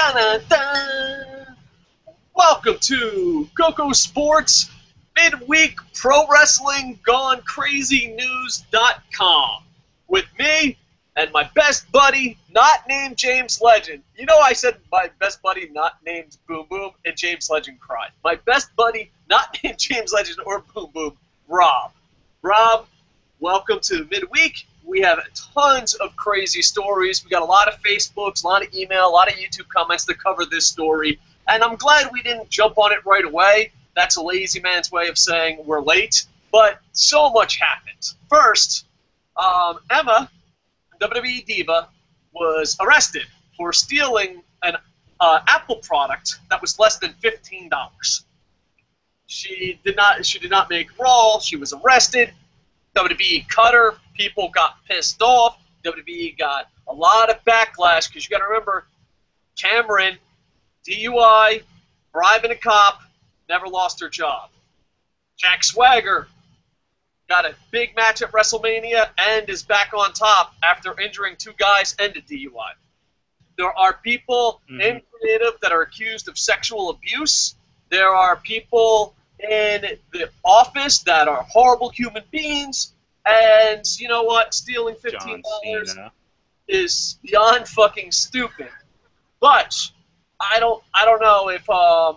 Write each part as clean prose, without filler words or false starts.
Dun-dun-dun. Welcome to KocoSports Midweek Pro Wrestling Gone Crazy News.com with me and my best buddy, not named James Legend. You know, I said my best buddy, not named Boom Boom, and James Legend cried. My best buddy, not named James Legend or Boom Boom, Rob. Rob, welcome to Midweek. We have tons of crazy stories. We got a lot of Facebooks, a lot of email, a lot of YouTube comments to cover this story. And I'm glad we didn't jump on it right away. That's a lazy man's way of saying we're late. But so much happened. First, Emma, WWE Diva, was arrested for stealing an Apple product that was less than $15. She did not make Raw. She was arrested. WWE cut her. People got pissed off. WWE got a lot of backlash because you got to remember, Cameron, DUI, bribing a cop, never lost her job. Jack Swagger got a big match at WrestleMania and is back on top after injuring two guys and a DUI. There are people in creative that are accused of sexual abuse. There are people in the office that are horrible human beings. And you know what? Stealing $15 is beyond fucking stupid. But I don't know if I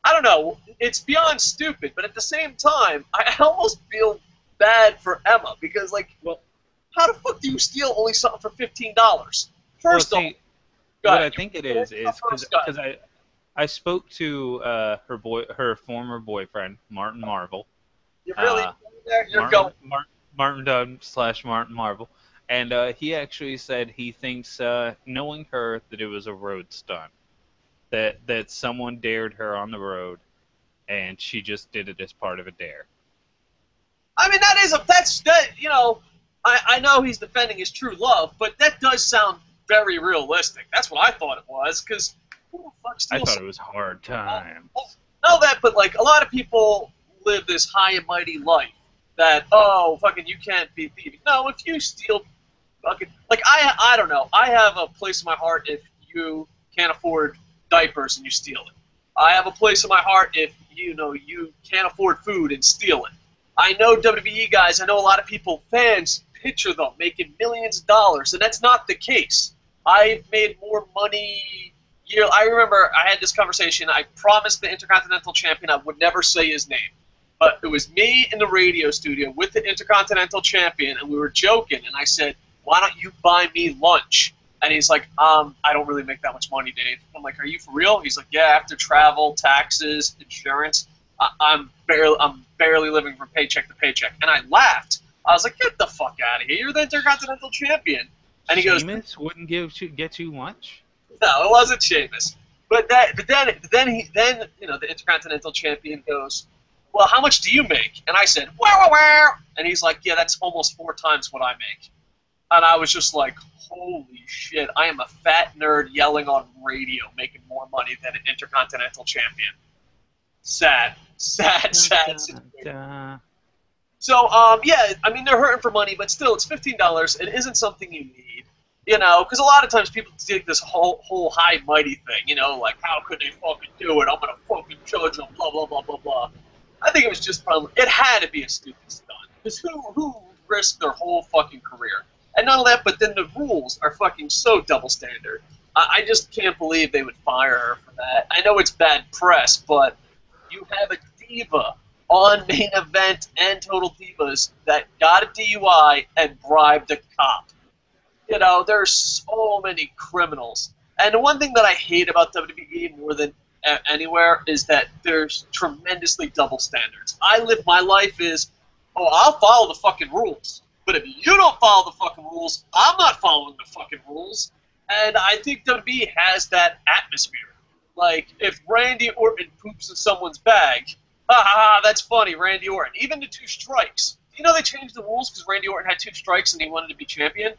don't know. It's beyond stupid, but at the same time, I almost feel bad for Emma because, like, well, how the fuck do you steal only something for $15? First off, what I think it is because I spoke to her former boyfriend, Martin Marvel. You really Martin Dunn / Martin Marvel, and he actually said he thinks, knowing her, that it was a road stunt, that someone dared her on the road, and she just did it as part of a dare. I mean, I know he's defending his true love, but that does sound very realistic. That's what I thought it was, because who the fuck steals? I thought it was hard time. Know that, but like a lot of people live this high and mighty life that, oh, fucking, you can't be thieving. No, if you steal, fucking, like, I don't know. I have a place in my heart if you can't afford diapers and you steal it. I have a place in my heart if, you can't afford food and steal it. I know WWE guys, I know a lot of people, fans, picture them making millions of dollars, and that's not the case. I've made more money. I remember I had this conversation. I promised the Intercontinental Champion I would never say his name. But it was me in the radio studio with the Intercontinental Champion, and we were joking, and I said, why don't you buy me lunch? And he's like, I don't really make that much money, Dave. I'm like, are you for real? He's like, yeah, after travel, taxes, insurance, I'm barely living from paycheck to paycheck. And I laughed. I was like, get the fuck out of here. You're the Intercontinental Champion. And he goes, Sheamus wouldn't get you lunch? No, it wasn't Sheamus. But then the Intercontinental Champion goes, well, how much do you make? And I said, where? And he's like, yeah, that's almost 4 times what I make. And I was just like, holy shit, I am a fat nerd yelling on radio making more money than an Intercontinental Champion. Sad. So, yeah, I mean, they're hurting for money, but still, it's $15. It isn't something you need. Because a lot of times people take this whole high mighty thing, like, how could they fucking do it? I'm going to fucking judge them, blah, blah, blah, blah, blah. I think it was just probably, it had to be a stupid stunt. Because who risked their whole fucking career? And not only that, but then the rules are fucking so double standard. I just can't believe they would fire her for that. I know it's bad press, but you have a diva on Main Event and Total Divas that got a DUI and bribed a cop. There's so many criminals. And the one thing that I hate about WWE more than anywhere is that there's tremendously double standards. I live my life is, I'll follow the fucking rules. But if you don't follow the fucking rules, I'm not following the fucking rules. And I think WWE has that atmosphere. Like, if Randy Orton poops in someone's bag, that's funny, Randy Orton. Even the 2 strikes. Do you know they changed the rules because Randy Orton had 2 strikes and he wanted to be champion?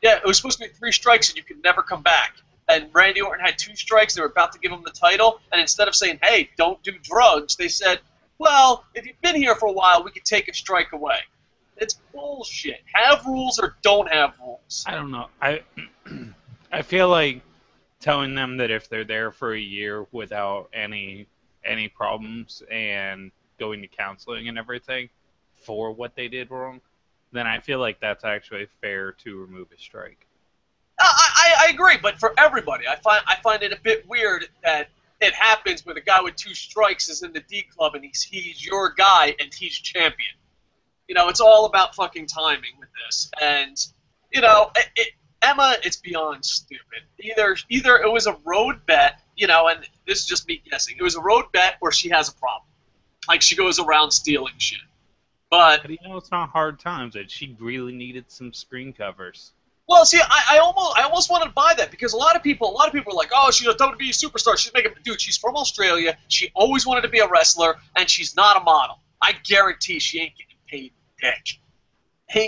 Yeah, it was supposed to be 3 strikes and you could never come back. And Randy Orton had 2 strikes, they were about to give him the title, and instead of saying, hey, don't do drugs, they said, well, if you've been here for a while, we could take a strike away. It's bullshit. Have rules or don't have rules. I don't know. I feel like telling them that if they're there for a year without any problems and going to counseling and everything for what they did wrong, then I feel like that's actually fair to remove a strike. I agree, but for everybody, I find it a bit weird that it happens when a guy with 2 strikes is in the D club and he's your guy and he's champion. It's all about fucking timing with this, and Emma, it's beyond stupid. Either it was a road bet, and this is just me guessing. It was a road bet where she has a problem, like she goes around stealing shit. But But it's not hard times. That she really needed some screen covers. well, see, I almost wanted to buy that because a lot of people are like, oh, she's a WWE superstar. She's making dude. She's from Australia. She always wanted to be a wrestler, and she's not a model. I guarantee she ain't getting paid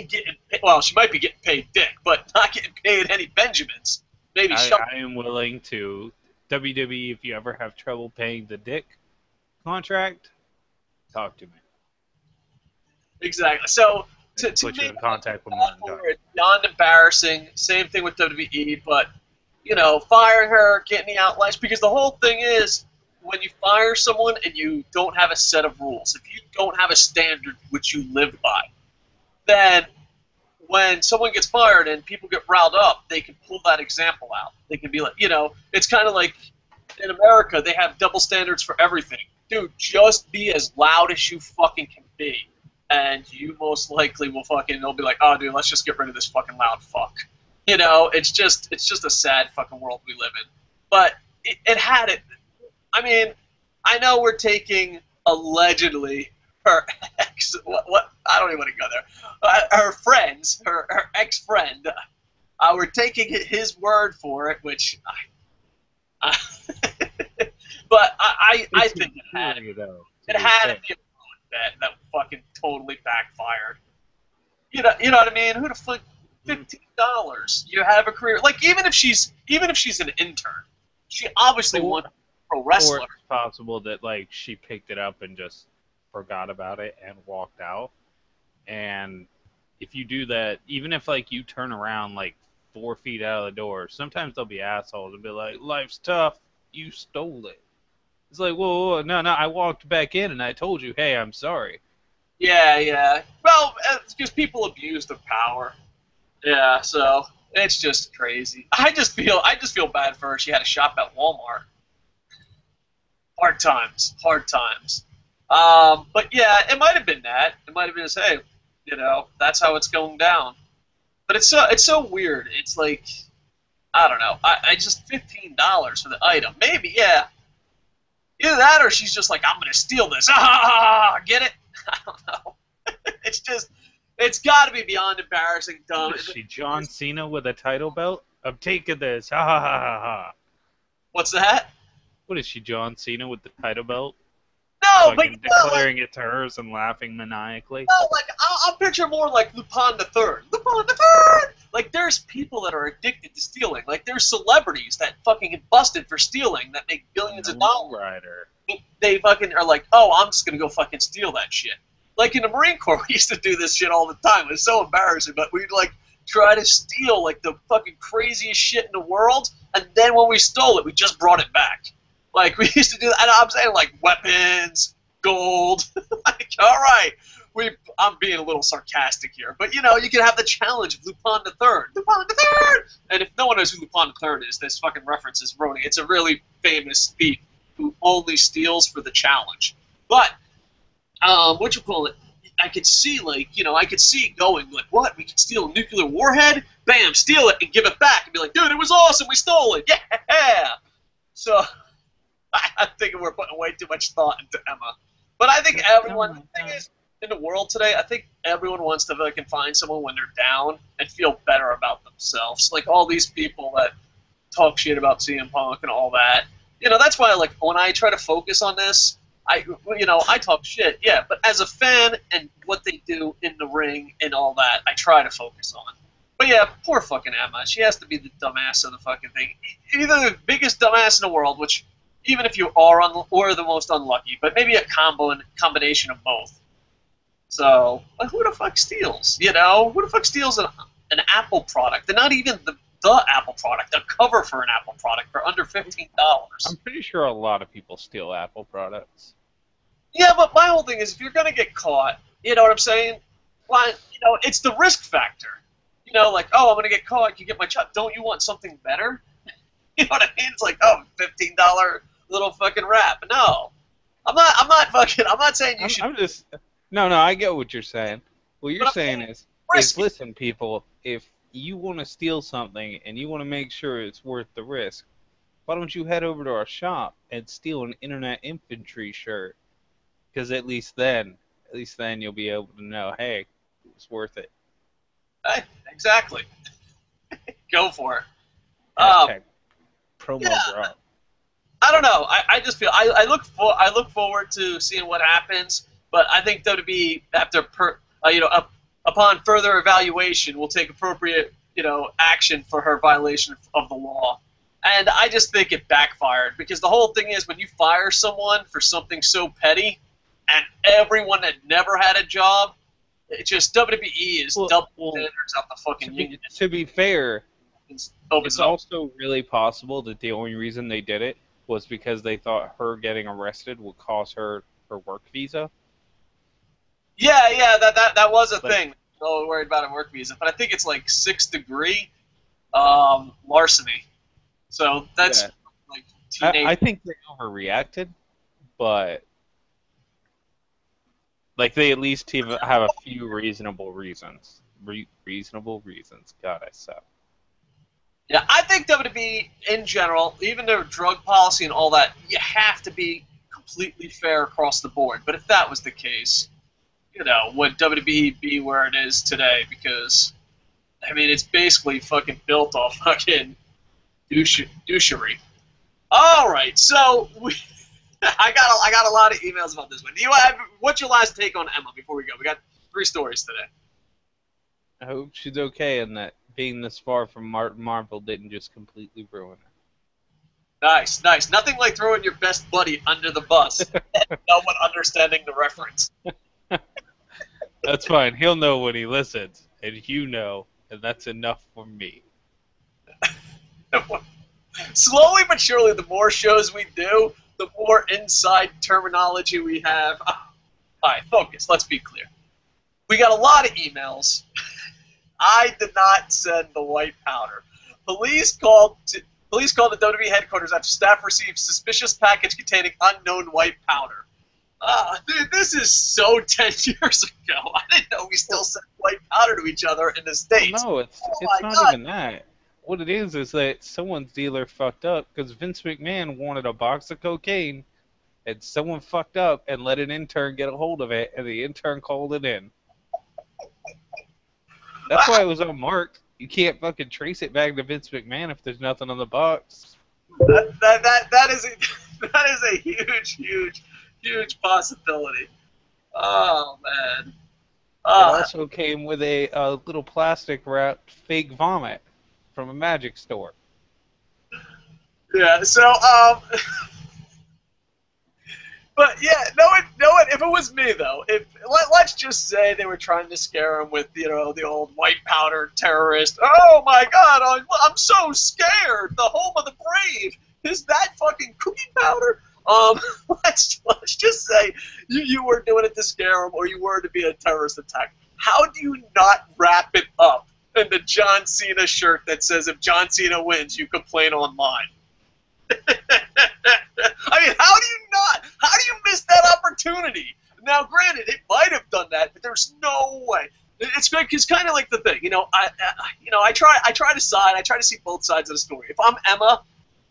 dick. Well, she might be getting paid dick, but not getting paid any Benjamins. Maybe I am willing to WWE. If you ever have trouble paying the dick contract, talk to me. Exactly. So to Put you me, in contact with Martin Dunn. it's beyond embarrassing. Same thing with WWE, but firing her, getting the outlines, because the whole thing is when you fire someone and you don't have a set of rules, if you don't have a standard which you live by, then when someone gets fired and people get riled up, they can pull that example out. They can be like, it's kind of like in America, they have double standards for everything. Dude, just be as loud as you fucking can be, and you most likely will they'll be like, oh, dude, let's just get rid of this fucking loud fuck. It's just a sad fucking world we live in. But it had it. I mean, I know we're taking allegedly her ex. What? I don't even want to go there. Her friends, her ex-friend. We're taking his word for it, which but I think it had it. It had to be a that fucking totally backfired. You know what I mean? Who the fuck? $15. You have a career. Like even if she's an intern, she obviously wants a pro wrestler. Or it's possible that like she picked it up and just forgot about it and walked out. And if you do that, even if like you turn around like 4 feet out of the door, sometimes they'll be assholes and be like, "Life's tough. You stole it." It's like, whoa, no, I walked back in and I told you, hey, I'm sorry. Yeah. Well, because people abuse their power. Yeah, so it's just crazy. I just feel bad for her. She had a shop at Walmart. Hard times. But yeah, it might have been that. It might have been just, hey, that's how it's going down. But it's so weird. It's like, I don't know. I just $15 for the item. Maybe, yeah. Either that or she's just like, I'm going to steal this. Get it? I don't know. It's got to be beyond embarrassing, dumb. Is she John Cena with a title belt? I'm taking this. Ha ha ha ha. What's that? What is she, John Cena with the title belt? No, but declaring it to hers and laughing maniacally. No, like I'll picture more like Lupin the Third. Lupin the Third. Like there's people that are addicted to stealing. Like there's celebrities that fucking get busted for stealing that make billions of dollars. Rider. They fucking are like, oh, I'm just gonna go fucking steal that shit. Like in the Marine Corps, we used to do this shit all the time. It was so embarrassing, but we'd like try to steal like the fucking craziest shit in the world, and then when we stole it, we just brought it back. Like, we used to do that, and I'm saying, like, weapons, gold. Like, all right, I'm being a little sarcastic here. But, you can have the challenge of Lupin the Third. Lupin the Third! And if no one knows who Lupin the Third is, this fucking reference is Roni. It's a really famous thief who only steals for the challenge. But, I could see, going, like, what? We could steal a nuclear warhead? Bam, steal it and give it back. And be like, dude, it was awesome, we stole it, yeah! So... I'm thinking we're putting way too much thought into Emma. But I think everyone, the thing is, in the world today, I think everyone wants to fucking find someone when they're down and feel better about themselves. Like all these people that talk shit about CM Punk and all that. That's why, like, when I try to focus on this, I talk shit, yeah. But as a fan and what they do in the ring and all that, I try to focus on. But yeah, poor fucking Emma. She has to be the dumbass of the fucking thing. Either the biggest dumbass in the world, which... even if you are or the most unlucky, but maybe a combination of both. So, like, who the fuck steals? Who the fuck steals an Apple product? And not even the the Apple product, a cover for an Apple product for under $15. I'm pretty sure a lot of people steal Apple products. Yeah, but my whole thing is if you're going to get caught, you know what I'm saying? Why, it's the risk factor. Like, oh, I'm going to get caught, you get my job. Don't you want something better? You know what I mean? It's like, oh, $15 little fucking rap. No. I'm not saying you should. I'm just, no, I get what you're saying. What you're saying is listen, people, if you want to steal something and you want to make sure it's worth the risk, why don't you head over to our shop and steal an Internet Infantry shirt? Because at least then you'll be able to know, hey, it's worth it. Hey, exactly. Go for it. Hashtag promo bro. I don't know. I just feel I look forward to seeing what happens, but I think WWE upon further evaluation will take appropriate action for her violation of the law. And I just think it backfired because the whole thing is when you fire someone for something so petty, and everyone that never had a job, it just WWE is double standards out the fucking union. To be fair, it's also really possible that the only reason they did it was because they thought her getting arrested would cost her her work visa. Yeah, that was a thing. No worried about a work visa, but I think it's like 6th degree larceny. So that's like teenage. I think they overreacted, but like they at least have a few reasonable reasons. Reasonable reasons. God, I suck. Yeah, I think WWE in general, even their drug policy and all that, you have to be completely fair across the board. But if that was the case, would WWE be where it is today? Because, I mean, it's basically fucking built off fucking douchery. All right, so I got a lot of emails about this one. What's your last take on Emma before we go? We got 3 stories today. I hope she's okay and that being this far from Marvel didn't just completely ruin her. Nice. Nothing like throwing your best buddy under the bus and no one understanding the reference. That's fine. He'll know when he listens, and and that's enough for me. Slowly but surely, the more shows we do, the more inside terminology we have. All right, focus. Let's be clear. We got a lot of emails. I did not send the white powder. Police called the WWE headquarters after staff received suspicious package containing unknown white powder. Dude, this is so 10 years ago. I didn't know we still sent white powder to each other in the States. No, it's not even that. What it is that someone's dealer fucked up because Vince McMahon wanted a box of cocaine, and someone fucked up and let an intern get a hold of it, and the intern called it in. That's why it was unmarked. You can't fucking trace it back to Vince McMahon if there's nothing on the box. That is a huge possibility. Oh man. It also came with a little plastic wrapped fake vomit from a magic store. Yeah. So But yeah, no one. If it was me though, let's just say they were trying to scare him with the old white powder terrorist. Oh my God, I'm so scared. The home of the brave is that fucking cookie powder. Let's just say you were doing it to scare him, or you were to be a terrorist attack. How do you not wrap it up in the John Cena shirt that says if John Cena wins, you complain online? I mean, how do you not? How do you miss that opportunity? Now, granted, it might have done that, but there's no way. It's good because kind of like the thing, I try to see both sides of the story. If I'm Emma,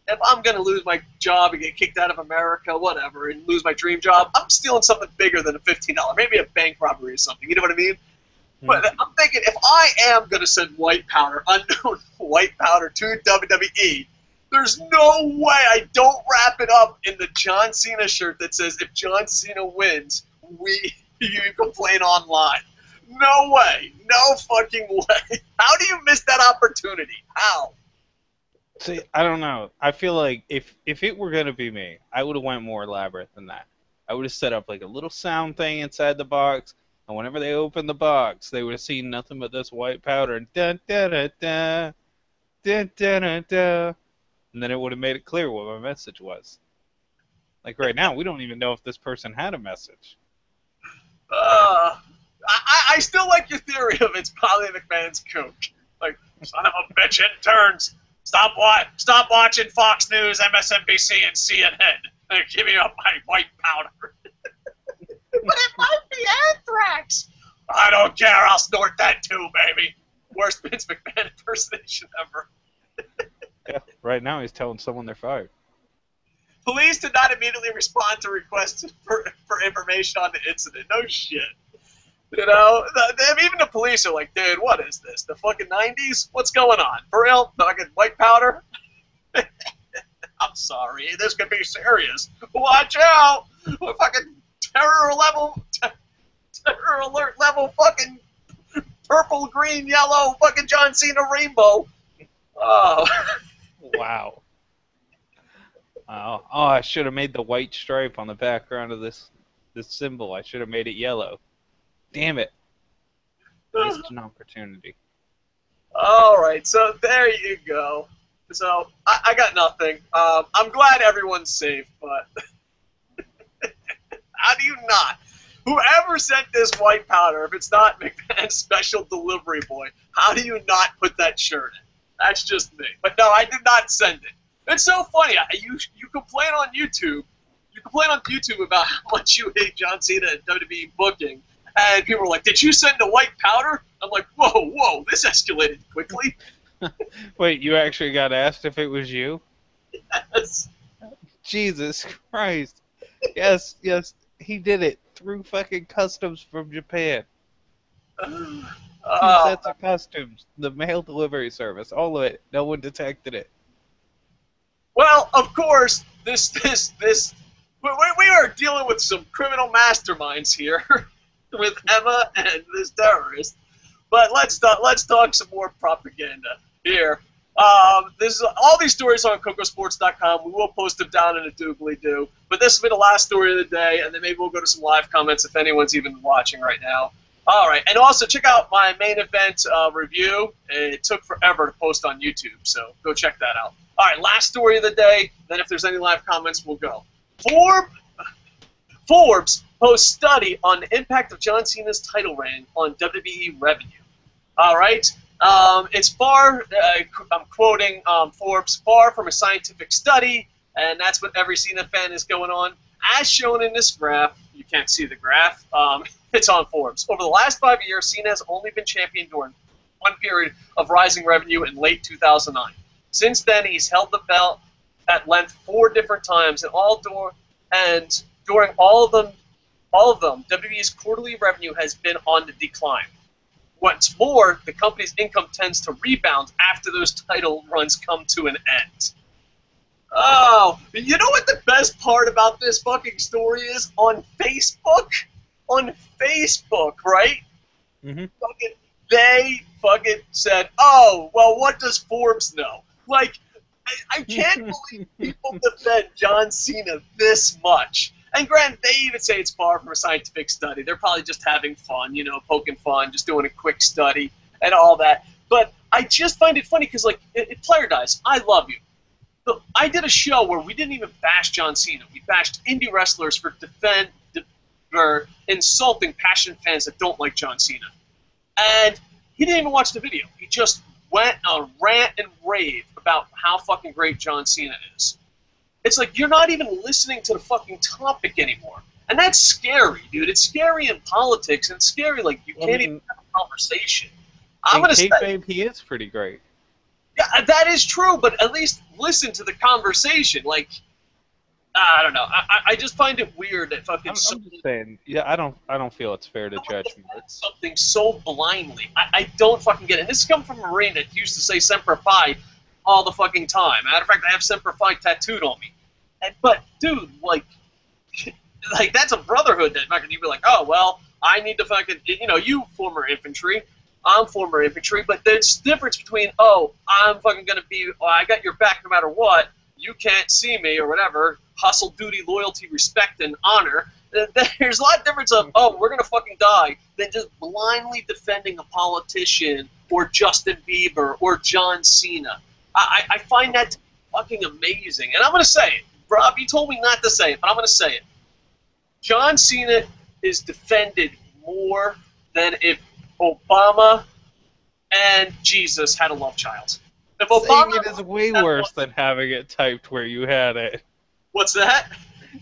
if I'm gonna lose my job and get kicked out of America, whatever, and lose my dream job, I'm stealing something bigger than a $15, maybe a bank robbery or something. You know what I mean? Mm-hmm. But I'm thinking if I am gonna send white powder, unknown white powder to WWE. There's no way I don't wrap it up in the John Cena shirt that says, if John Cena wins, you complain online. No way. No fucking way. How do you miss that opportunity? How? See, I don't know. I feel like if it were going to be me, I would have went more elaborate than that. I would have set up like a little sound thing inside the box, and whenever they opened the box, they would have seen nothing but this white powder, and da da da da. dun, dun, dun, dun. And then it would have made it clear what my message was. Like right now, we don't even know if this person had a message. I still like your theory of it's probably McMahon's cook. Like, son of a bitch, interns, stop watching Fox News, MSNBC, and CNN. And give me up my white powder. But it might be anthrax. I don't care. I'll snort that too, baby. Worst Vince McMahon impersonation ever. Yeah, right now he's telling someone they're fired. Police did not immediately respond to requests for information on the incident. No shit. You know, even the police are like, dude, what is this? The fucking 90s? What's going on? For real? Fucking white powder? I'm sorry. This could be serious. Watch out! Fucking terror alert level fucking purple, green, yellow, fucking John Cena rainbow. Oh. Wow. Oh, I should have made the white stripe on the background of this symbol. I should have made it yellow. Damn it. Missed an opportunity. All right, so there you go. So I got nothing. I'm glad everyone's safe, but how do you not? Whoever sent this white powder, if it's not McMahon's special delivery boy, how do you not put that shirt in? That's just me. But no, I did not send it. It's so funny. You complain on YouTube. You complain on YouTube about how much you hate John Cena and WWE booking, and people are like, "Did you send the white powder?" I'm like, "Whoa, this escalated quickly." Wait, you actually got asked if it was you? Yes. Jesus Christ. Yes, he did it through fucking customs from Japan. 2 sets of customs, the mail delivery service, all of it. No one detected it. Well, of course, we are dealing with some criminal masterminds here with Emma and this terrorist. But let's talk some more propaganda here. This is all these stories are on KocoSports.com. We will post them down in a doobly-doo. But this will be the last story of the day, and then maybe we'll go to some live comments if anyone's even watching right now. All right, and also check out my main event review. It took forever to post on YouTube, so go check that out. All right, last story of the day. Then if there's any live comments, we'll go. Forbes posts study on the impact of John Cena's title reign on WWE revenue. All right, it's far, I'm quoting Forbes, far from a scientific study, and that's what every Cena fan is going on. As shown in this graph, you can't see the graph, it's on Forbes. Over the last 5 years, Cena has only been champion during one period of rising revenue in late 2009. Since then, he's held the belt at length 4 different times, and during all of them, WWE's quarterly revenue has been on the decline. What's more, the company's income tends to rebound after those title runs come to an end. Oh, you know what the best part about this fucking story is? On Facebook, right? Mm-hmm. They fucking said, "Oh, well, what does Forbes know?" Like, I can't believe people defend John Cena this much. And granted, they even say it's far from a scientific study. They're probably just having fun, you know, poking fun, just doing a quick study and all that. But I just find it funny because, like, player guys, I love you. But I did a show where we didn't even bash John Cena. We bashed indie wrestlers for insulting passionate fans that don't like John Cena. And he didn't even watch the video. He just went on a rant and rave about how fucking great John Cena is. It's like you're not even listening to the fucking topic anymore. And that's scary, dude. It's scary in politics, and it's scary, like, you can't even have a conversation. I'm going to say... he is pretty great. Yeah, that is true, but at least listen to the conversation. Like, I don't know. I just find it weird that fucking... I'm just saying, yeah, I don't feel it's fair to judge something so blindly. I don't fucking get it. And this comes from a Marine that used to say Semper Fi all the fucking time. Matter of fact, I have Semper Fi tattooed on me. But, dude, like that's a brotherhood that fucking, you'd be like, oh, well, I need to fucking, you know, you former infantry, I'm former infantry, but there's difference between, oh, I'm fucking going to be, oh, I got your back no matter what, you can't see me or whatever, hustle, duty, loyalty, respect, and honor. There's a lot of difference of, oh, we're going to fucking die, than just blindly defending a politician or Justin Bieber or John Cena. I find that fucking amazing. And I'm going to say it. Rob, you told me not to say it, but I'm going to say it. John Cena is defended more than if Obama and Jesus had a love child. If Saying Obama it is way worse than having it typed where you had it. What's that?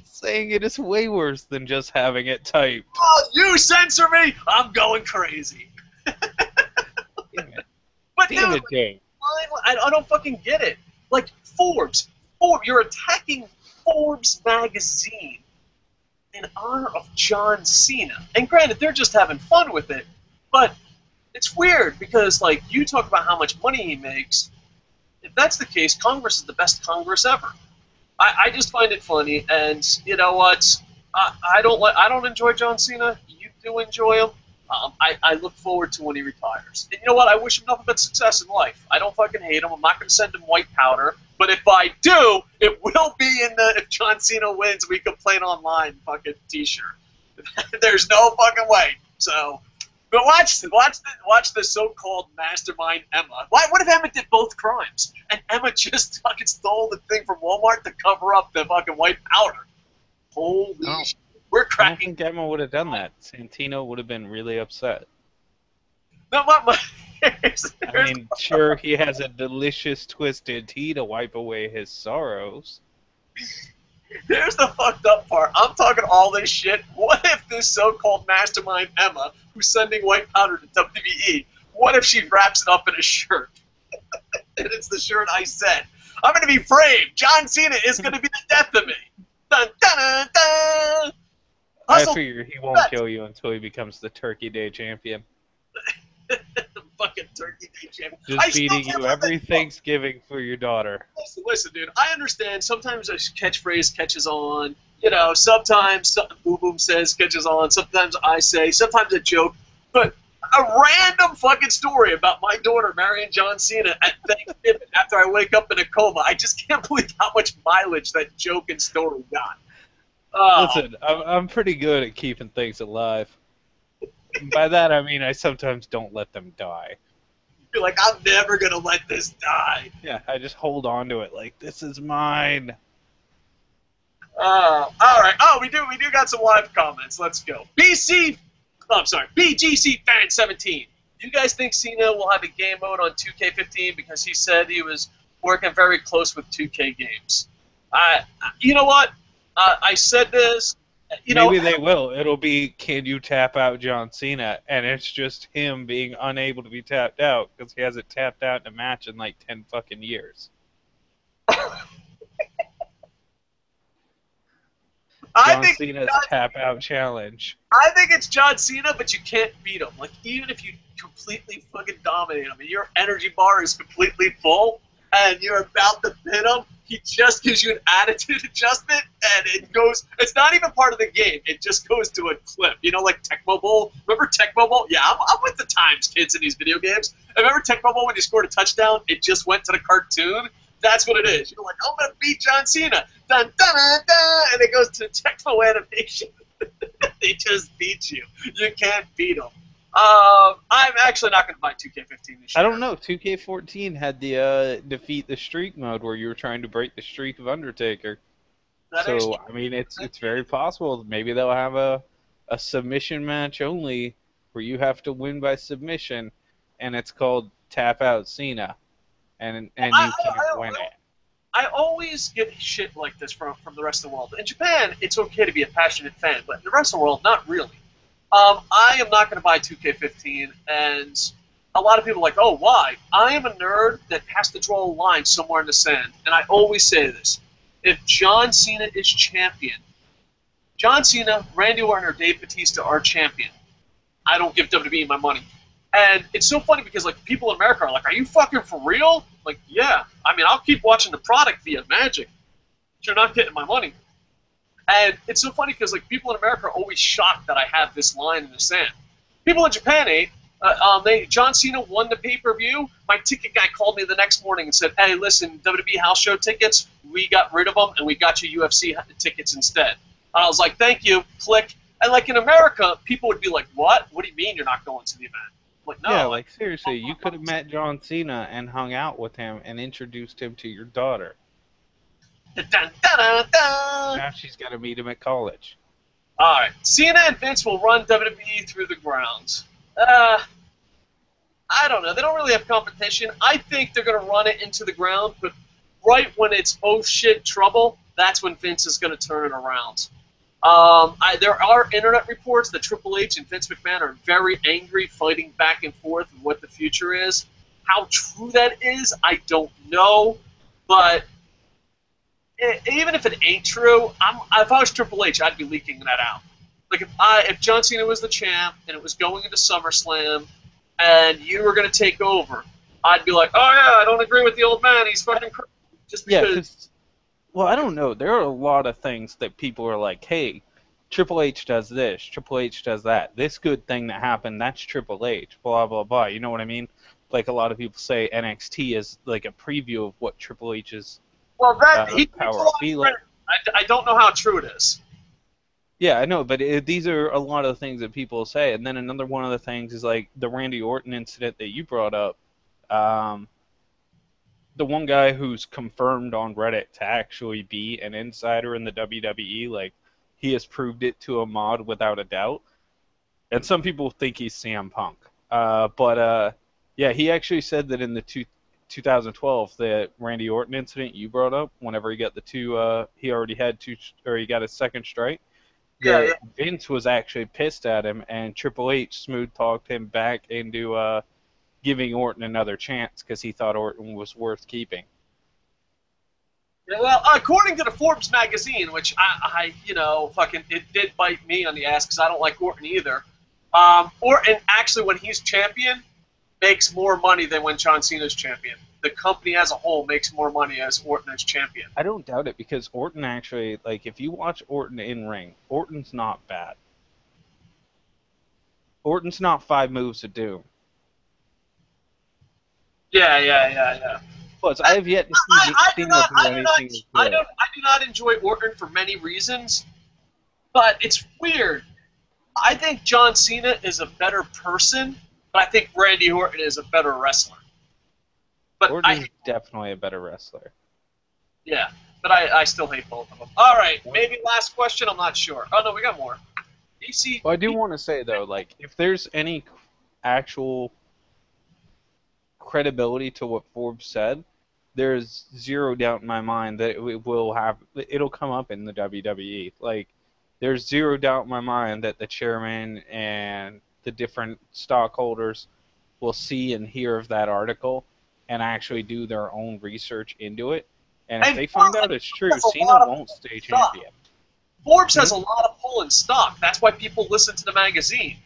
Saying it is way worse than just having it typed. Oh, you censor me! I'm going crazy. Damn it. But Damn dude, it, Dave. I don't fucking get it. Like, Forbes, you're attacking Forbes magazine in honor of John Cena. And granted, they're just having fun with it, but it's weird because, like, you talk about how much money he makes. If that's the case, Congress is the best Congress ever. I just find it funny, and you know what? I don't enjoy John Cena. You do enjoy him. I look forward to when he retires. And you know what? I wish him nothing but success in life. I don't fucking hate him. I'm not going to send him white powder. But if I do, it will be in the if John Cena wins, we complain online fucking T-shirt. There's no fucking way. So, but watch the so-called mastermind Emma. What if Emma did both crimes and Emma just fucking stole the thing from Walmart to cover up the fucking white powder? Holy shit. We're cracking. I don't think Emma would have done that. Santino would have been really upset. No, I mean, sure, he has a delicious twisted tea to wipe away his sorrows. Here's the fucked up part. I'm talking all this shit. What if this so-called mastermind Emma, who's sending white powder to WWE, what if she wraps it up in a shirt? And it's the shirt I said. I'm going to be framed. John Cena is going to be the death of me. Dun, dun, dun, dun. I figure he won't kill you until he becomes the Turkey Day champion. Fucking Turkey Day champion. Just feeding you every Thanksgiving for your daughter. Listen, dude, I understand sometimes a catchphrase catches on. You know, sometimes something Boom Boom says catches on. Sometimes I say, sometimes a joke. But a random fucking story about my daughter marrying John Cena at Thanksgiving after I wake up in a coma, I just can't believe how much mileage that joke and story got. Listen, I'm pretty good at keeping things alive. By that, I mean I sometimes don't let them die. You're like, I'm never going to let this die. Yeah, I just hold on to it like, this is mine. All right. Oh, we do got some live comments. Let's go. BGC Fan 17. You guys think Cena will have a game mode on 2K15 because he said he was working very close with 2K games? You know what? I said this. Maybe they will. It'll be, can you tap out John Cena? And it's just him being unable to be tapped out because he hasn't tapped out in a match in like 10 fucking years. John Cena's tap out challenge. I think it's John Cena, but you can't beat him. Like, even if you completely fucking dominate him and your energy bar is completely full and you're about to pin him, he just gives you an attitude adjustment, and it goes. It's not even part of the game. It just goes to a clip. You know, like Tecmo Bowl. Remember Tecmo Bowl? Yeah, I'm with the times, kids, in these video games. And remember Tecmo Bowl when you scored a touchdown? It just went to the cartoon. That's what it is. You're like, I'm gonna beat John Cena. Dun dun dun dun, and it goes to Tecmo animation. They just beat you. You can't beat them. I'm actually not going to buy 2K15 this year. I don't know. 2K14 had the defeat the streak mode where you were trying to break the streak of Undertaker. So, I mean, it's very possible. Maybe they'll have a submission match only where you have to win by submission, and it's called Tap Out Cena, and you can't win it. I always get shit like this from the rest of the world. In Japan, it's okay to be a passionate fan, but in the rest of the world, not really. I am not going to buy 2K15, and a lot of people are like, oh, why? I am a nerd that has to draw a line somewhere in the sand, and I always say this. If John Cena is champion, John Cena, Randy Orton, or Dave Batista are champion, I don't give WWE my money. And it's so funny because, like, people in America are like, are you fucking for real? Like, yeah. I mean, I'll keep watching the product via Magic, but you're not getting my money. And it's so funny because, like, people in America are always shocked that I have this line in the sand. People in Japan ain't. John Cena won the pay-per-view. My ticket guy called me the next morning and said, hey, listen, WWE house show tickets, we got rid of them, and we got you UFC tickets instead. I was like, thank you. Click. And, like, in America, people would be like, what? What do you mean you're not going to the event? Like, no. Yeah, like seriously, you could have met John Cena and hung out with him and introduced him to your daughter. Dun, dun, dun, dun. Now she's got to meet him at college. All right, Cena and Vince will run WWE through the grounds. I don't know. They don't really have competition. I think they're going to run it into the ground, but right when it's oh shit trouble, that's when Vince is going to turn it around. There are internet reports that Triple H and Vince McMahon are very angry, fighting back and forth of what the future is. How true that is, I don't know. But even if it ain't true, if I was Triple H, I'd be leaking that out. Like if John Cena was the champ and it was going into SummerSlam, and you were going to take over, I'd be like, oh yeah, I don't agree with the old man. He's fucking crazy. Just because. Yeah, well, I don't know. There are a lot of things that people are like, hey, Triple H does this, Triple H does that. This good thing that happened, that's Triple H, blah, blah, blah. You know what I mean? Like a lot of people say NXT is like a preview of what Triple H's well, he power will be like. I don't know how true it is. Yeah, I know, but these are a lot of the things that people say. And then another one of the things is like the Randy Orton incident that you brought up. The one guy who's confirmed on Reddit to actually be an insider in the WWE, like he has proved it to a mod without a doubt. And some people think he's CM Punk. Yeah, he actually said that in the 2012, the Randy Orton incident you brought up, whenever he got the two, he already had two, or he got his second strike. Yeah. Vince was actually pissed at him, and Triple H smooth talked him back into giving Orton another chance because he thought Orton was worth keeping. Yeah, well, according to the Forbes magazine, which I fucking it did bite me on the ass because I don't like Orton either. Orton actually, when he's champion, makes more money than when John Cena's champion. The company as a whole makes more money as Orton as champion. I don't doubt it because Orton actually, like, if you watch Orton in ring, Orton's not bad. Orton's not 5 moves of doom. Yeah. Plus, I have yet to see Cena do anything good. I do not enjoy Orton for many reasons, but it's weird. I think John Cena is a better person, but I think Randy Orton is a better wrestler. But Orton's definitely a better wrestler. Yeah, but I still hate both of them. All right, maybe last question. I'm not sure. Oh no, we got more. Well, I do want to say though, like, if there's any actual credibility to what Forbes said, there's zero doubt in my mind that it'll come up in the WWE. Like, there's zero doubt in my mind that the chairman and the different stockholders will see and hear of that article and actually do their own research into it. And if they find out it's true, Cena won't stay champion. Forbes has a lot of pull in stock. That's why people listen to the magazine.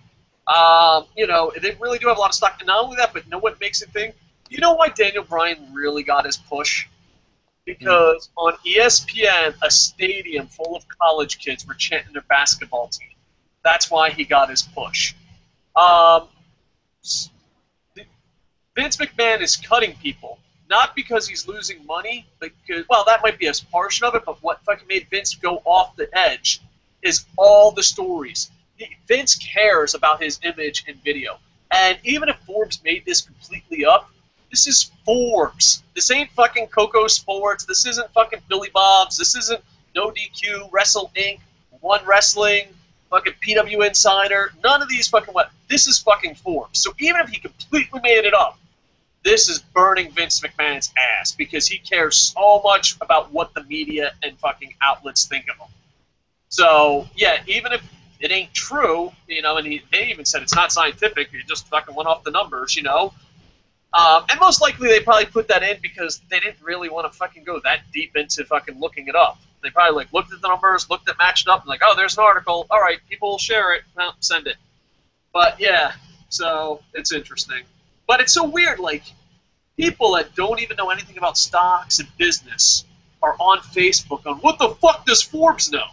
They really do have a lot of stock. And not only that, but you know what makes it thing? You know why Daniel Bryan really got his push? Because on ESPN, a stadium full of college kids were chanting their basketball team. That's why he got his push. Vince McMahon is cutting people, not because he's losing money, but because, well, that might be a portion of it, but what fucking made Vince go off the edge is all the stories. Vince cares about his image and video. And even if Forbes made this completely up, this is Forbes. This ain't fucking KocoSports. This isn't fucking Billy Bob's. This isn't No DQ, Wrestle Inc., One Wrestling, fucking PW Insider. None of these fucking what. This is fucking Forbes. So even if he completely made it up, this is burning Vince McMahon's ass because he cares so much about what the media and fucking outlets think of him. So, yeah, even if it ain't true, and they even said it's not scientific, it just fucking went off the numbers, and most likely they probably put that in because they didn't really want to fucking go that deep into fucking looking it up. They probably looked at the numbers, looked at matched up, and oh, there's an article. All right, people will share it. Well, send it. But yeah, so it's interesting. But it's so weird. People that don't even know anything about stocks and business are on Facebook on what the fuck does Forbes know?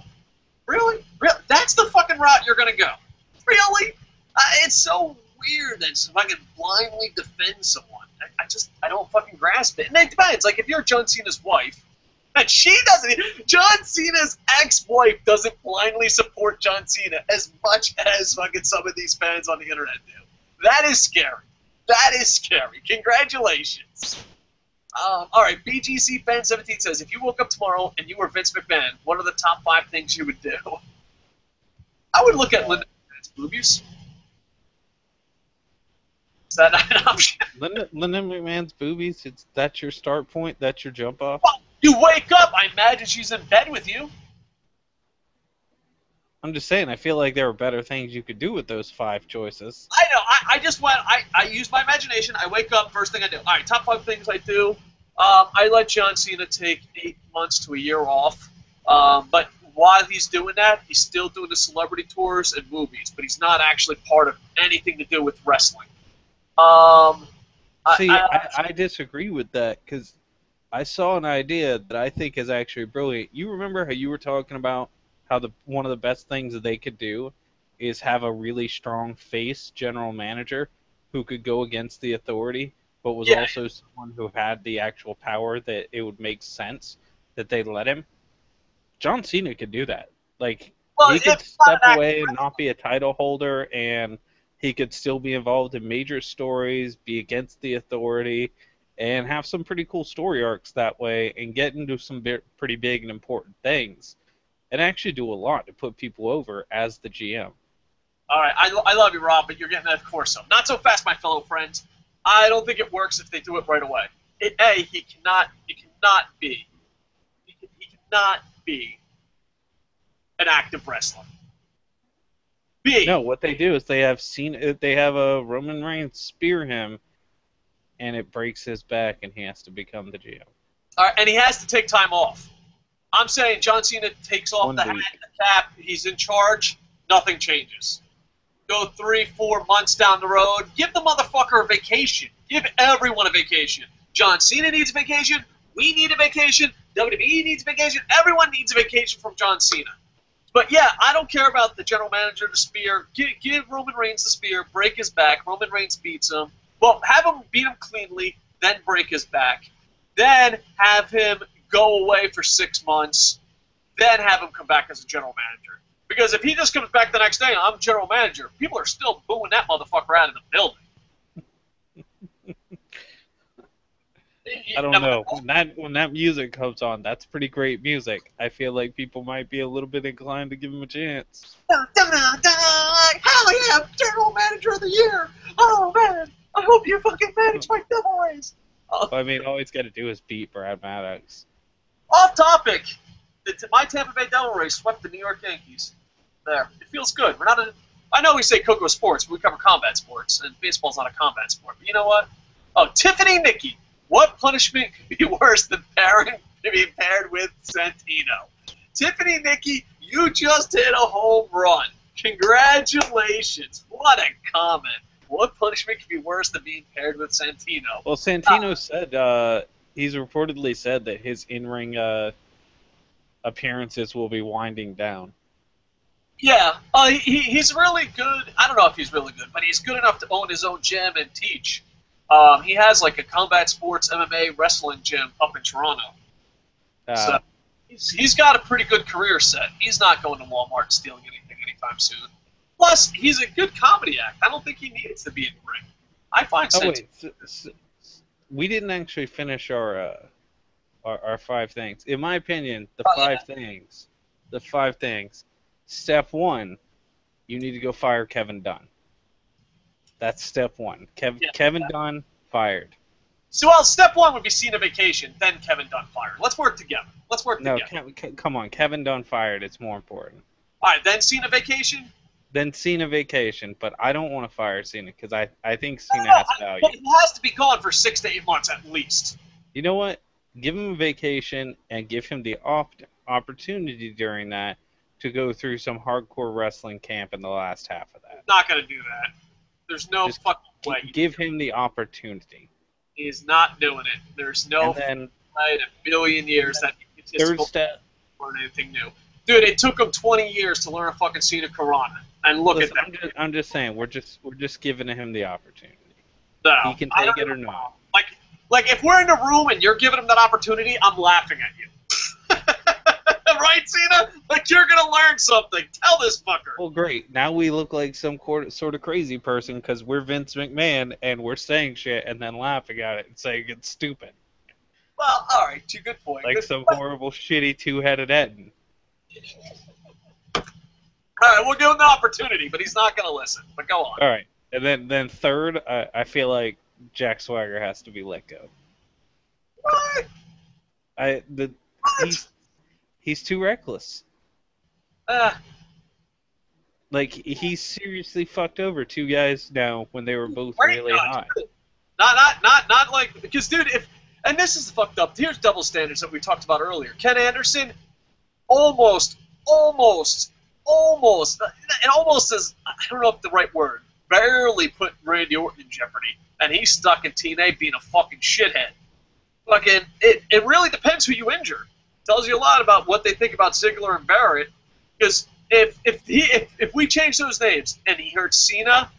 Really? That's the fucking route you're gonna go? Really? It's so weird that fucking blindly defend someone. I don't fucking grasp it. And it depends. If you're John Cena's wife, and she doesn't. John Cena's ex-wife doesn't blindly support John Cena as much as fucking some of these fans on the internet do. That is scary. That is scary. Congratulations. All right, BGC Fan 17 says, if you woke up tomorrow and you were Vince McMahon, what are the top 5 things you would do? I would look at Linda McMahon's boobies. Is that not an option? Linda McMahon's boobies, that's your start point? That's your jump off? Well, you wake up, I imagine she's in bed with you. I'm just saying, I feel like there are better things you could do with those 5 choices. I know. I just went. I use my imagination. I wake up. First thing I do. All right. Top 5 things I do. I let John Cena take 8 months to a year off. But while he's doing that, he's still doing the celebrity tours and movies. But he's not actually part of anything to do with wrestling. I disagree with that because I saw an idea that I think is actually brilliant. You remember how you were talking about how one of the best things that they could do is have a really strong face general manager who could go against the authority, but was also someone who had the actual power that it would make sense that they let him. John Cena could do that. Like, he could step away and not be a title holder, and he could still be involved in major stories, be against the authority, and have some pretty cool story arcs that way, and get into some pretty big and important things, and actually do a lot to put people over as the GM. All right, I love you, Rob, but you're getting that Corso. Not so fast, my fellow friends. I don't think it works if they do it right away. He cannot be an active wrestler. No, what they do is they have a Roman Reigns spear him, and it breaks his back, and he has to become the GM. All right, and he has to take time off. I'm saying John Cena takes off the hat, the cap, he's in charge, nothing changes. Go 3-4 months down the road, give the motherfucker a vacation. Give everyone a vacation. John Cena needs a vacation, we need a vacation, WWE needs a vacation, everyone needs a vacation from John Cena. But yeah, I don't care about the general manager, the spear. Give Roman Reigns the spear, break his back, Roman Reigns beats him. Well, have him beat him cleanly, then break his back. Then have him go away for 6 months, then have him come back as a general manager. Because if he just comes back the next day, I'm general manager, people are still booing that motherfucker out of the building. I don't know. When that music comes on, that's pretty great music. I feel like people might be a little bit inclined to give him a chance. Hell yeah, general manager of the year! Oh man, I hope you fucking manage my Devil Rays. I mean, all he's got to do is beat Brad Maddox. Off topic. My Tampa Bay Devil Rays swept the New York Yankees. There. It feels good. I know we say KocoSports, but we cover combat sports, and baseball's not a combat sport. But you know what? Oh, Tiffany Nicky. What punishment could be worse than being paired with Santino? Tiffany Nicky, you just hit a home run. Congratulations. What a comment. What punishment could be worse than being paired with Santino? Well, Santino said, he's reportedly said that his in-ring appearances will be winding down. Yeah, he's really good. I don't know if he's really good, but he's good enough to own his own gym and teach. He has like a combat sports MMA wrestling gym up in Toronto. So he's got a pretty good career set. He's not going to Walmart and stealing anything anytime soon. Plus, he's a good comedy act. I don't think he needs to be in the ring. I find we didn't actually finish our 5 things. In my opinion, the 5 things. Step 1, you need to go fire Kevin Dunn. That's step 1. Kevin Dunn fired. So, well, step 1 would be Cena vacation, then Kevin Dunn fired. Let's work together. No, come on. Kevin Dunn fired. It's more important. All right, then Cena vacation? Then Cena vacation, but I don't want to fire Cena because I think Cena has value. But he has to be gone for 6 to 8 months at least. You know what? Give him a vacation and give him the opportunity during that to go through some hardcore wrestling camp in the last half of that. Not going to do that. There's no fucking way. Give him the opportunity. He's not doing it. There's no way in a million years that he can just learn anything new. Dude, it took him 20 years to learn a fucking Cena Karana. And look at that. I'm just saying, we're just giving him the opportunity. No, he can take it or not. Like if we're in a room and you're giving him that opportunity, I'm laughing at you. Right, Cena? Like you're gonna learn learned something. Tell this fucker. Well, great. Now we look like some sort of crazy person because we're Vince McMahon and we're saying shit and then laughing at it and saying it's stupid. Well, all right, good point. Like Good some point. horrible, shitty two-headed Etten. All right, we'll give him the opportunity, but he's not going to listen. But go on. All right. And then third, I feel like Jack Swagger has to be let go. What? He's too reckless. Uh, Like, he seriously fucked over two guys now when they were both Great really guy, hot. Not like, because dude, and this is fucked up. Here's double standards that we talked about earlier. Ken Anderson almost, and almost is, I don't know if the right word, barely put Randy Orton in jeopardy, and he's stuck in TNA being a fucking shithead. Fucking, it really depends who you injure. Tells you a lot about what they think about Ziggler and Barrett, because if we change those names and he hurt Cena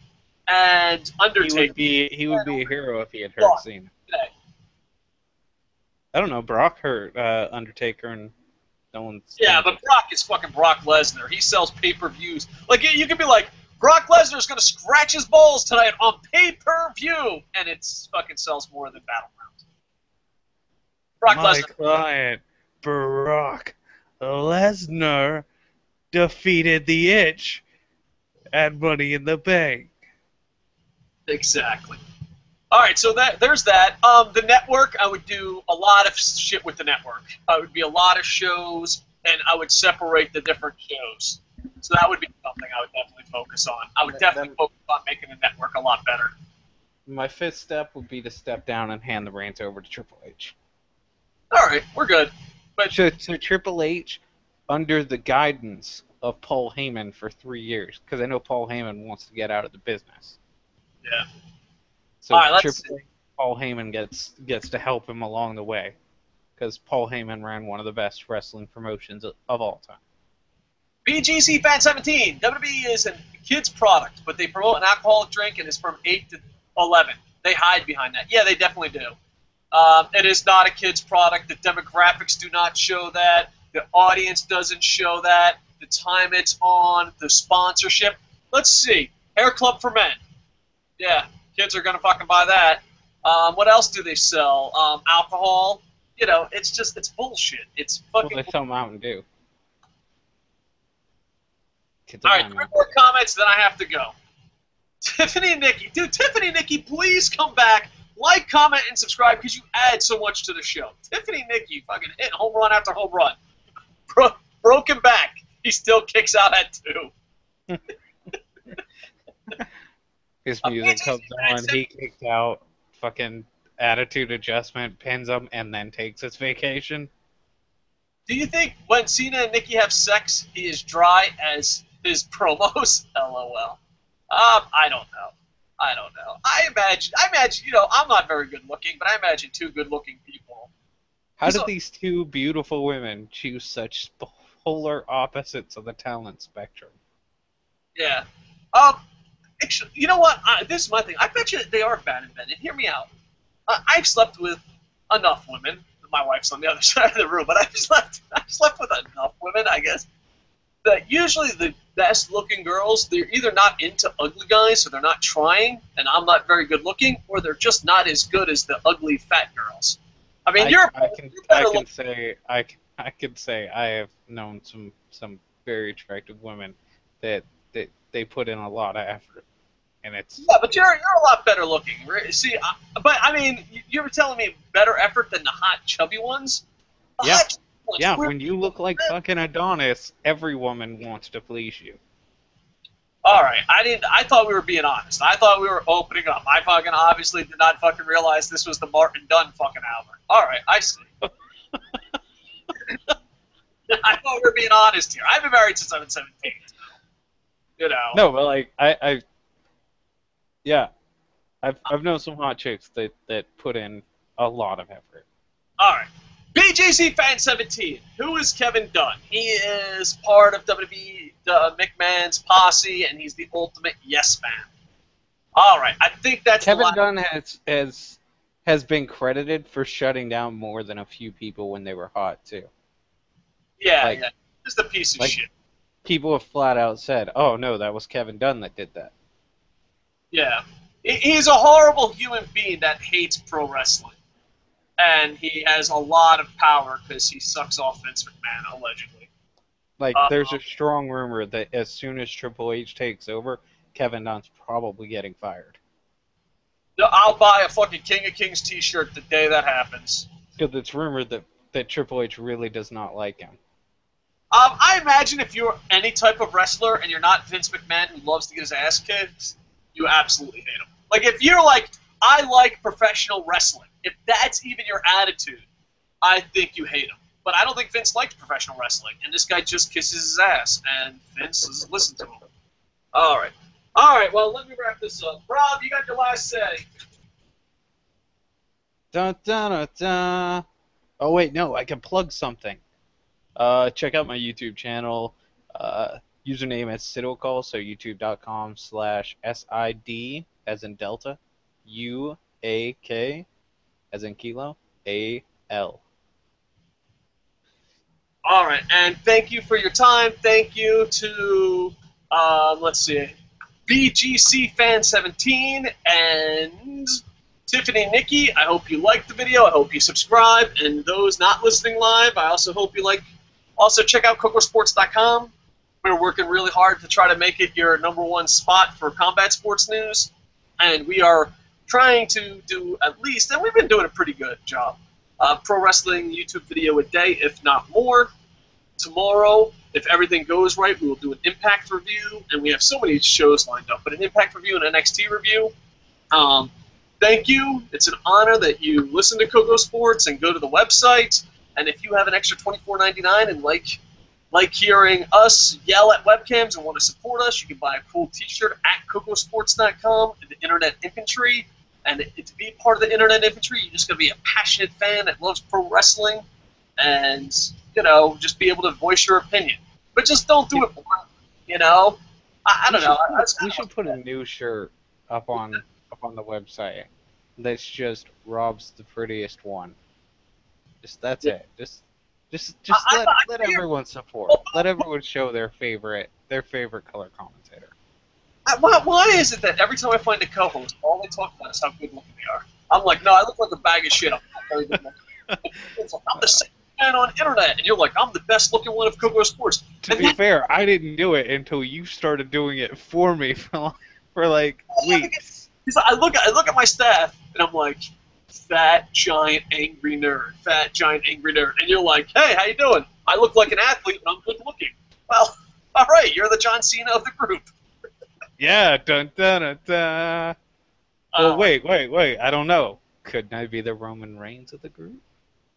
and Undertaker, he would be a hero if he had hurt Cena. Today. I don't know. Brock hurt Undertaker and no one's. Yeah, but Brock is fucking Brock Lesnar. He sells pay-per-views. Like, you could be like, Brock Lesnar's going to scratch his balls tonight on pay-per-view, and it fucking sells more than Battlegrounds. Brock Lesnar. Client, Brock Lesnar, defeated the Itch at Money in the Bank. Exactly. All right, so there's that. The network, I would do a lot of shit with the network. I would be a lot of shows, and I would separate the different shows. So that would be something I would definitely focus on. I would definitely focus on making the network a lot better. My fifth step would be to step down and hand the reins over to Triple H. All right, we're good. But So Triple H, under the guidance of Paul Heyman for 3 years, because I know Paul Heyman wants to get out of the business. yeah. So All right, Triple H, Paul Heyman gets to help him along the way, because Paul Heyman ran one of the best wrestling promotions of all time. BGC Fan 17. WWE is a kid's product, but they promote an alcoholic drink and it's from 8 to 11. They hide behind that. Yeah, they definitely do. It is not a kid's product. The demographics do not show that. The audience doesn't show that. The time it's on, the sponsorship. Let's see. Hair Club for Men. Yeah, kids are going to fucking buy that. What else do they sell? Alcohol. You know, it's bullshit. It's fucking Well, they sell Mountain Dew. All right, 3 more comments, then I have to go. Tiffany and Nikki. Dude, Tiffany and Nikki, please come back. Like, comment, and subscribe because you add so much to the show. Tiffany and Nikki fucking hit home run after home run. Broken back. He still kicks out at 2. His music comes on, he kicks out, fucking attitude adjustment, pins him, and then takes his vacation. Do you think when Cena and Nikki have sex, he is dry as his promos? LOL. I don't know. I imagine, you know, I'm not very good looking, but I imagine 2 good looking people. How did these 2 beautiful women choose such polar opposites of the talent spectrum? Yeah. Actually, you know what? This is my thing. I bet you they are bad in bed. And hear me out. I've slept with enough women. My wife's on the other side of the room, but I've slept with enough women, I guess, that usually the best-looking girls, they're either not into ugly guys, so they're not trying, and I'm not very good-looking, or they're just not as good as the ugly fat girls. I mean, I can say I have known some very attractive women that they put in a lot of effort, and it's but you're a lot better looking. See, but I mean, you were telling me better effort than the hot chubby ones. Yeah. When you look like fucking Adonis, every woman wants to please you. All right, I thought we were being honest. I thought we were opening up. I fucking obviously did not fucking realize this was the Martin Dunn fucking hour. All right, I see. I thought we were being honest here. I've been married since I've been 17. You know. No, but like I've known some hot chicks that put in a lot of effort. All right. BGC Fan 17. Who is Kevin Dunn? He is part of WWE McMahon's posse, and he's the ultimate yes man. All right. I think that's Kevin Dunn has been credited for shutting down more than a few people when they were hot too. Yeah. Just a piece of shit. people have flat out said, "Oh no, that was Kevin Dunn that did that." Yeah. He's a horrible human being that hates pro wrestling. And he has a lot of power because he sucks off Vince McMahon, allegedly. Like, Uh, there's a strong rumor that as soon as Triple H takes over, Kevin Dunn's probably getting fired. I'll buy a fucking King of Kings t-shirt the day that happens. Because it's rumored that Triple H really does not like him. I imagine if you're any type of wrestler and you're not Vince McMahon who loves to get his ass kicked, you absolutely hate him. Like, if you're like, I like professional wrestling, if that's even your attitude, I think you hate him. But I don't think Vince likes professional wrestling, and this guy just kisses his ass, and Vince doesn't listen to him. All right. All right, well, let me wrap this up. Rob, you got your last say. Dun, dun, dun, dun. Oh, wait, no, I can plug something. Check out my YouTube channel. Username is SidOcall, so youtube.com/SID, as in Delta, UAK, as in Kilo, AL. All right, and thank you for your time. Thank you to, let's see, BGC Fan 17 and Tiffany Nikki. I hope you liked the video. I hope you subscribe. And those not listening live, I also hope you like. Also, check out KocoSports.com. We're working really hard to try to make it your #1 spot for combat sports news. And we are trying to do at least, and we've been doing a pretty good job, pro wrestling YouTube video a day, if not more. Tomorrow, if everything goes right, we will do an Impact review, and we have so many shows lined up, but an Impact review and an NXT review. Thank you. It's an honor that you listen to Coco Sports and go to the website. And if you have an extra $24.99 and like hearing us yell at webcams and want to support us, you can buy a cool T-shirt at KocoSports.com, the Internet Infantry. And to be part of the Internet Infantry, you just got to be a passionate fan that loves pro wrestling and, you know, just be able to voice your opinion. But just don't do it, you know? I don't know. We should put a new shirt up on the website that's just Rob's the prettiest one. That's it. Just let everyone support. Let everyone show their favorite color commentator. Why is it that every time I find a co-host, all they talk about is how good looking they are? I'm like, no, I look like a bag of shit. I'm not very good looking. It's like, I'm the same man on internet, and you're like, I'm the best looking one of Coco Sports. To be fair, I didn't do it until you started doing it for me for like weeks. I look at my staff, and I'm like, fat, giant, angry nerd. Fat, giant, angry nerd. And you're like, hey, how you doing? I look like an athlete, but I'm good looking. Well, all right, you're the John Cena of the group. Yeah, dun dun dun dun. Well, wait. I don't know. Couldn't I be the Roman Reigns of the group?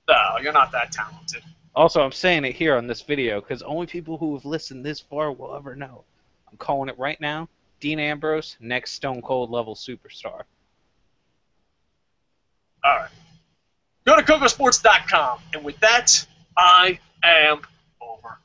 No, you're not that talented. Also, I'm saying it here on this video because only people who have listened this far will ever know. I'm calling it right now. Dean Ambrose, next Stone Cold level superstar. All right. Go to KocoSports.com, and with that, I am over.